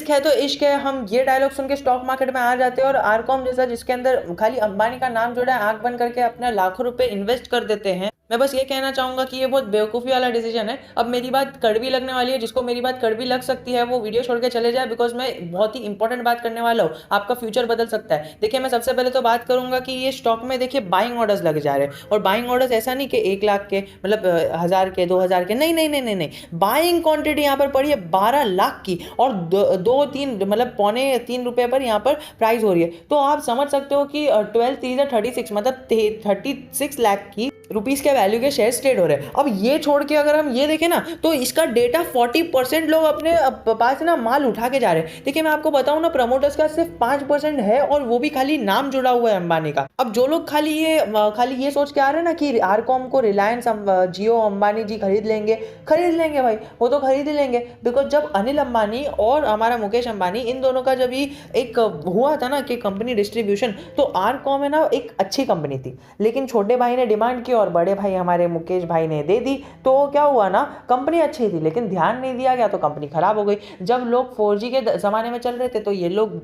इश्क है तो इश्क है, हम ये डायलॉग सुन के स्टॉक मार्केट में आ जाते हैं और आरकॉम जैसा जिसके अंदर खाली अंबानी का नाम जुड़ा है, आंख बंद करके अपने लाखों रुपए इन्वेस्ट कर देते हैं। मैं बस ये कहना चाहूंगा कि ये बहुत बेवकूफ़ी वाला डिसीजन है। अब मेरी बात कड़वी लगने वाली है, जिसको मेरी बात कड़वी लग सकती है वो वीडियो छोड़ के चले जाए, बिकॉज मैं बहुत ही इंपॉर्टेंट बात करने वाला हूँ। आपका फ्यूचर बदल सकता है। देखिए, मैं सबसे पहले तो बात करूंगा कि ये स्टॉक में देखिए बाइंग ऑर्डर्स लगे जा रहे हैं, और बाइंग ऑर्डर्स ऐसा नहीं कि 1 लाख के, मतलब 1000 के 2000 के, नहीं नहीं नहीं नहीं नहीं, बाइंग क्वांटिटी यहाँ पर पड़ी है 12 लाख की, और 2-3 मतलब ₹2.25 पर यहाँ पर प्राइस हो रही है। तो आप समझ सकते हो कि 12×3 = 36, मतलब 36 लाख की रुपीस के वैल्यू के शेयर ट्रेड हो रहे हैं। अब ये छोड़ के अगर हम ये देखें ना, तो इसका डेटा 40% लोग अपने पास ना माल उठा के जा रहे हैं। देखिए, मैं आपको बताऊं ना, प्रमोटर्स का सिर्फ 5% है, और वो भी खाली नाम जुड़ा हुआ है अंबानी का। अब जो लोग खाली ये सोच के आ रहे हैं ना कि आरकॉम को रिलायंस जियो अंबानी जी खरीद लेंगे भाई, वो तो खरीद ही लेंगे। बिकॉज जब अनिल अंबानी और हमारा मुकेश अंबानी, इन दोनों का जब ही एक हुआ था ना कि कंपनी डिस्ट्रीब्यूशन, तो आरकॉम है ना एक अच्छी कंपनी थी, लेकिन छोटे भाई ने डिमांड की और बड़े भाई हमारे मुकेश भाई ने दे दी। तो क्या हुआ ना, कंपनी अच्छी थी लेकिन ध्यान नहीं दिया गया, तो कंपनी खराब हो गई। जब लोग 4G के ज़माने में चल रहे थे, तो ये लोग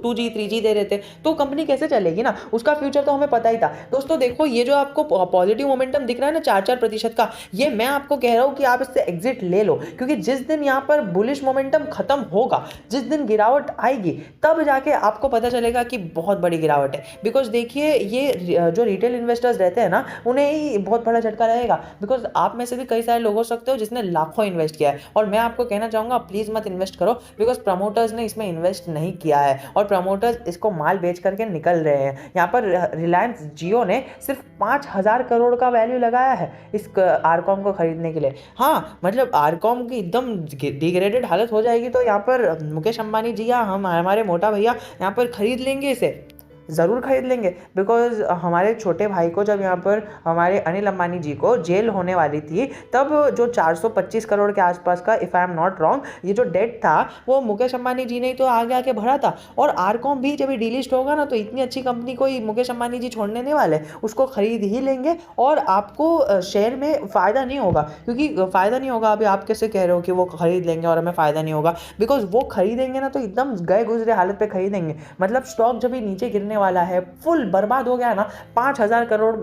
2G 3G दे रहे थे, तो कंपनी कैसे चलेगी ना, उसका फ्यूचर तो हमें पता ही था। दोस्तों देखो, ये जो आपको पॉजिटिव मोमेंटम दिख रहा है ना 4-4% का, ये मैं आपको कह रहा हूँ कि आप इससे एग्जिट ले लो, क्योंकि जिस दिन यहाँ पर बुलिश मोमेंटम खत्म होगा, जिस दिन गिरावट आएगी, तब जाके आपको पता चलेगा कि बहुत बड़ी गिरावट है। बिकॉज देखिए, ये जो रिटेल इन्वेस्टर्स रहते हैं ना, उन्हें ही बहुत बड़ा झटका रहेगा। बिकॉज आप में से भी कई सारे लोग हो सकते हो जिसने लाखों इन्वेस्ट किया है, और मैं आपको कहना चाहूंगा प्लीज मत इन्वेस्ट करो, बिकॉज प्रमोटर्स ने इसमें इन्वेस्ट नहीं किया है, और प्रमोटर्स इसको माल बेच करके निकल रहे हैं। यहाँ पर रिलायंस जियो ने सिर्फ 5,000 करोड़ का वैल्यू लगाया है इस आरकॉम को खरीदने के लिए। हाँ, मतलब आरकॉम की एकदम डिग्रेडेड हालत हो जाएगी, तो यहाँ पर मुकेश अंबानी जी या हम हमारे मोटा भैया यहाँ पर खरीद लेंगे, इसे ज़रूर खरीद लेंगे। बिकॉज हमारे छोटे भाई को, जब यहाँ पर हमारे अनिल अंबानी जी को जेल होने वाली थी, तब जो 425 करोड़ के आसपास का, if I am not wrong, ये जो डेट था वो मुकेश अंबानी जी ने ही तो आगे आके भरा था। और आरकॉम भी जब डिलिस्ट होगा ना, तो इतनी अच्छी कंपनी को ही मुकेश अंबानी जी छोड़ने नहीं वाले, उसको खरीद ही लेंगे। और आपको शेयर में फ़ायदा नहीं होगा, क्योंकि फ़ायदा नहीं होगा। अभी आप कैसे कह रहे हो कि वो खरीद लेंगे और हमें फ़ायदा नहीं होगा, बिकॉज वो खरीदेंगे ना तो एकदम गए गुजरे हालत पे खरीदेंगे। मतलब स्टॉक जब भी नीचे गिरने वाला है, फुल बर्बाद हो गया ना, 5,000 करोड़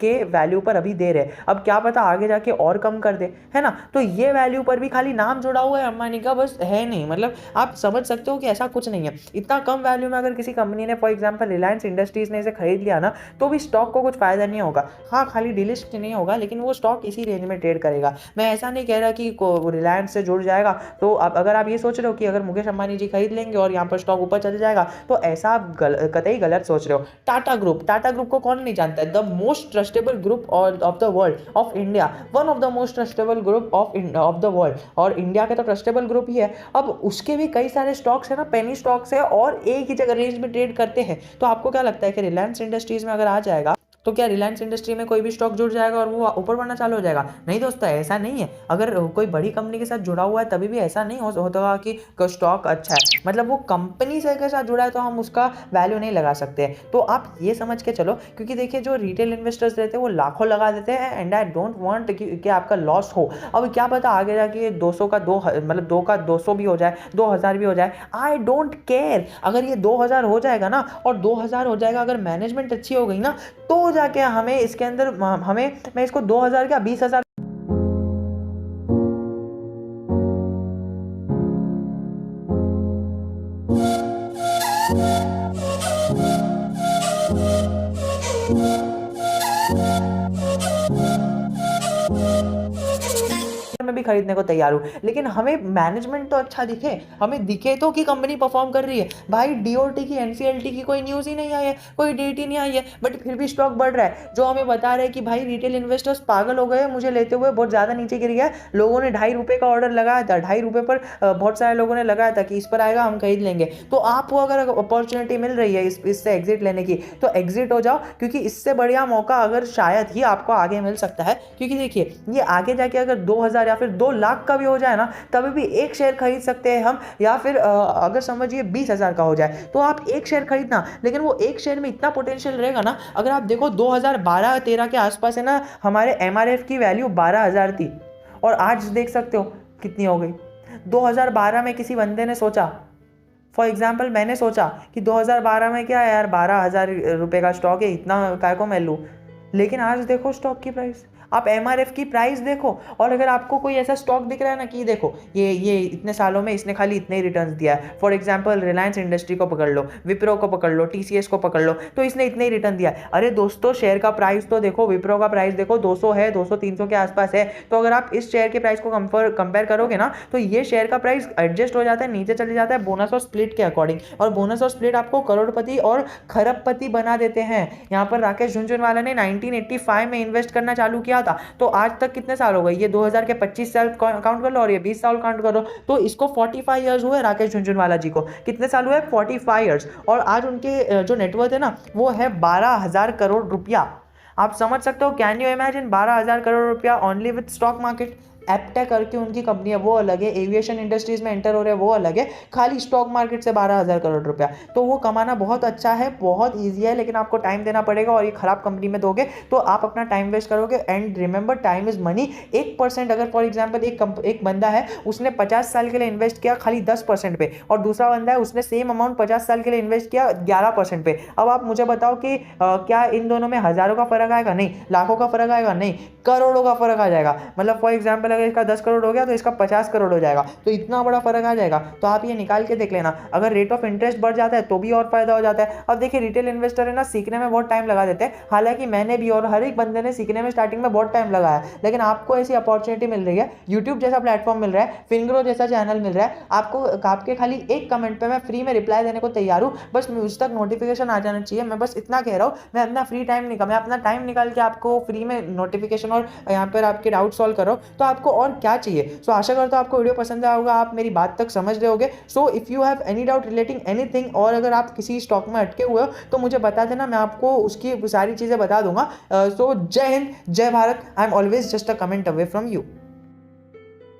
के वैल्यू पर अभी दे रहे, अब क्या पता आगे जाके और कम कर दे, है ना। तो ये वैल्यू पर भी खाली नाम जुड़ा हुआ है अंबानी का, बस है नहीं। मतलब आप समझ सकते हो कि ऐसा कुछ नहीं है। इतना कम वैल्यू में अगर किसी कंपनी ने, फॉर एग्जांपल रिलायंस इंडस्ट्रीज ने इसे खरीद लिया ना, तो भी स्टॉक को कुछ फायदा नहीं होगा। हाँ, खाली डिलिस्ट नहीं होगा, लेकिन वो स्टॉक इसी रेंज में ट्रेड करेगा। मैं ऐसा नहीं कह रहा कि रिलायंस से जुड़ जाएगा। तो अगर आप ये सोच रहे हो कि अगर मुकेश अंबानी जी खरीद लेंगे और यहाँ पर स्टॉक ऊपर चले जाएगा, तो ऐसा आप कतई गलत सोच रहे हो। टाटा ग्रुप को कौन नहीं जानता है, the most trustable group of the world, of India, one of the most trustable group of the world, और इंडिया का तो ट्रस्टेबल ग्रुप ही है। अब उसके भी कई सारे स्टॉक्स है ना, पेनी स्टॉक्स है, और एक ही जगह रेंज में ट्रेड करते हैं। तो आपको क्या लगता है कि रिलायंस इंडस्ट्रीज में अगर आ जाएगा, तो क्या रिलायंस इंडस्ट्री में कोई भी स्टॉक जुड़ जाएगा और वो ऊपर बढ़ना चालू हो जाएगा? नहीं दोस्तों, ऐसा नहीं है। अगर कोई बड़ी कंपनी के साथ जुड़ा हुआ है, तभी भी ऐसा नहीं होता कि स्टॉक अच्छा है। मतलब वो कंपनी से के साथ जुड़ा है, तो हम उसका वैल्यू नहीं लगा सकते। तो आप ये समझ के चलो, क्योंकि देखिए, जो रिटेल इन्वेस्टर्स रहते हैं वो लाखों लगा देते हैं, एंड आई डोंट वांट कि आपका लॉस हो। अब क्या पता आगे जाके 200 का 2, मतलब 2 का 200 भी हो जाए, 2000 भी हो जाए, आई डोंट केयर। अगर ये 2000 हो जाएगा ना, और 2000 हो जाएगा, अगर मैनेजमेंट अच्छी हो गई ना, तो जाके हमें इसके अंदर मैं इसको 2000 क्या 20,000 में भी खरीदने को तैयार हूँ। लेकिन हमें मैनेजमेंट तो अच्छा दिखे, हमें दिखे तो कि कंपनी परफॉर्म कर रही है। भाई डीओटी की, एनसीएलटी की कोई न्यूज़ ही नहीं आई है, कोई डेट ही नहीं आई है, बट फिर भी स्टॉक बढ़ रहा है, जो हमें बता रहे हैं कि भाई रिटेल इन्वेस्टर्स पागल हो गए, मुझे लेते हुए बहुत ज़्यादा नीचे गिर गया। लोगों ने ₹2.5 का ऑर्डर लगाया था, ₹2.5 पर बहुत सारे लोगों ने लगाया था कि इस पर आएगा हम खरीद लेंगे। तो आपको अगर अपॉर्चुनिटी मिल रही है इससे एग्जिट लेने की, तो एग्जिट हो जाओ, क्योंकि इससे बढ़िया मौका अगर शायद ही आपको आगे मिल सकता है। क्योंकि देखिए, ये आगे जाके अगर 2000 या फिर 2 लाख का भी हो जाए ना, तभी भी एक शेयर खरीद सकते हैं हम। या फिर अगर समझिए 20,000 का हो जाए, तो आप एक शेयर खरीदना, लेकिन वो एक शेयर में इतना पोटेंशियल रहेगा ना। अगर आप देखो 2012-13 के आसपास है ना, हमारे एमआरएफ की वैल्यू 12,000 थी, और आज देख सकते हो कितनी हो गई। 2012 में किसी बंदे ने सोचा फॉर एग्जाम्पल मैंने सोचा कि 2012 में क्या है यार, 12,000 रुपये का स्टॉक है, इतना काय को मैं लूँ, लेकिन आज देखो स्टॉक की प्राइस, आप एमआरएफ की प्राइस देखो। और अगर आपको कोई ऐसा स्टॉक दिख रहा है ना कि देखो ये इतने सालों में इसने खाली इतने ही रिटर्न्स दिया है, फॉर एग्जांपल रिलायंस इंडस्ट्री को पकड़ लो, विप्रो को पकड़ लो, टीसीएस को पकड़ लो, तो इसने इतने ही रिटर्न दिया है। अरे दोस्तों, शेयर का प्राइस तो देखो, विप्रो का प्राइस देखो 200 है, 200-300 के आसपास है। तो अगर आप इस शेयर के प्राइस को कंपेयर करोगे ना, तो ये शेयर का प्राइस एडजस्ट हो जाता है, नीचे चले जाता है बोनस और स्प्लिट के अकॉर्डिंग, और बोनस और स्प्लिट आपको करोड़पति और खरबपति बना देते हैं। यहाँ पर राकेश झुनझुनवाला ने 1985 में इन्वेस्ट करना चालू किया था, तो आज तक कितने साल हो गए, ये 2000 के 25 साल काउंट कर लो और ये 20 साल काउंट करो, तो इसको 45 ईयर्स हुए राकेश झुनझुनवाला जी को। कितने साल हुए? 45 ईयर्स। और आज उनके जो नेटवर्थ है ना, वो है 12,000 करोड़ रुपया। आप समझ सकते हो, कैन यू इमेजिन 12,000 करोड़ रुपया ओनली विद स्टॉक मार्केट। एप्टा करके उनकी कंपनी है, वो अलग है, एविएशन इंडस्ट्रीज में एंटर हो रहे हैं, वो अलग है, खाली स्टॉक मार्केट से 12,000 करोड़ रुपया। तो वो कमाना बहुत अच्छा है, बहुत ईजी है, लेकिन आपको टाइम देना पड़ेगा, और ये खराब कंपनी में दोगे तो आप अपना टाइम वेस्ट करोगे। And remember, time is money. 1% अगर फॉर एग्जाम्पल एक बंदा है, उसने 50 साल के लिए इन्वेस्ट किया खाली 10% पे, और दूसरा बंदा है उसने सेम अमाउंट 50 साल के लिए इन्वेस्ट किया 11% पे। अब आप मुझे बताओ कि क्या इन दोनों में हजारों का फर्क आएगा? नहीं। लाखों का फर्क आएगा? नहीं। करोड़ों का फर्क आ जाएगा। मतलब फॉर एग्जाम्पल अगर इसका 10 करोड़ हो गया तो इसका 50 करोड़ हो जाएगा, तो इतना बड़ा फर्क आ जाएगा। तो आप ये निकाल के देख लेना। अगर रेट ऑफ इंटरेस्ट बढ़ जाता है तो भी और फायदा हो जाता है। अब देखिए, रिटेल इन्वेस्टर है ना, सीखने में बहुत टाइम लगा देते हैं, हालांकि मैंने भी और हर एक बंदे ने सीखने में स्टार्टिंग में बहुत टाइम लगाया, लेकिन आपको ऐसी अपॉर्चुनिटी मिल रही है, यूट्यूब जैसा प्लेटफॉर्म मिल रहा है, फिनग्रो जैसा चैनल मिल रहा है आपको, आपके खाली एक कमेंट पे मैं फ्री में रिप्लाई देने को तैयार हूँ, बस मुझ तक नोटिफिकेशन आ जाना चाहिए। मैं बस इतना कह रहा हूँ, मैं अपना टाइम निकाल के आपको फ्री में नोटिफिकेशन और यहाँ पर आपके डाउट सॉल्व करो, तो आपको और क्या चाहिए। सो आशा करता हूँ आपको वीडियो पसंद आया होगा, आप मेरी बात तक समझ रहे होगे। So if you have any doubt relating anything, और अगर आप किसी स्टॉक में अटके हुए हो तो मुझे बता देना, मैं आपको उसकी सारी चीज़ें बता दूंगा। सो जय हिंद, जय Bharat. I am always just a comment away from you.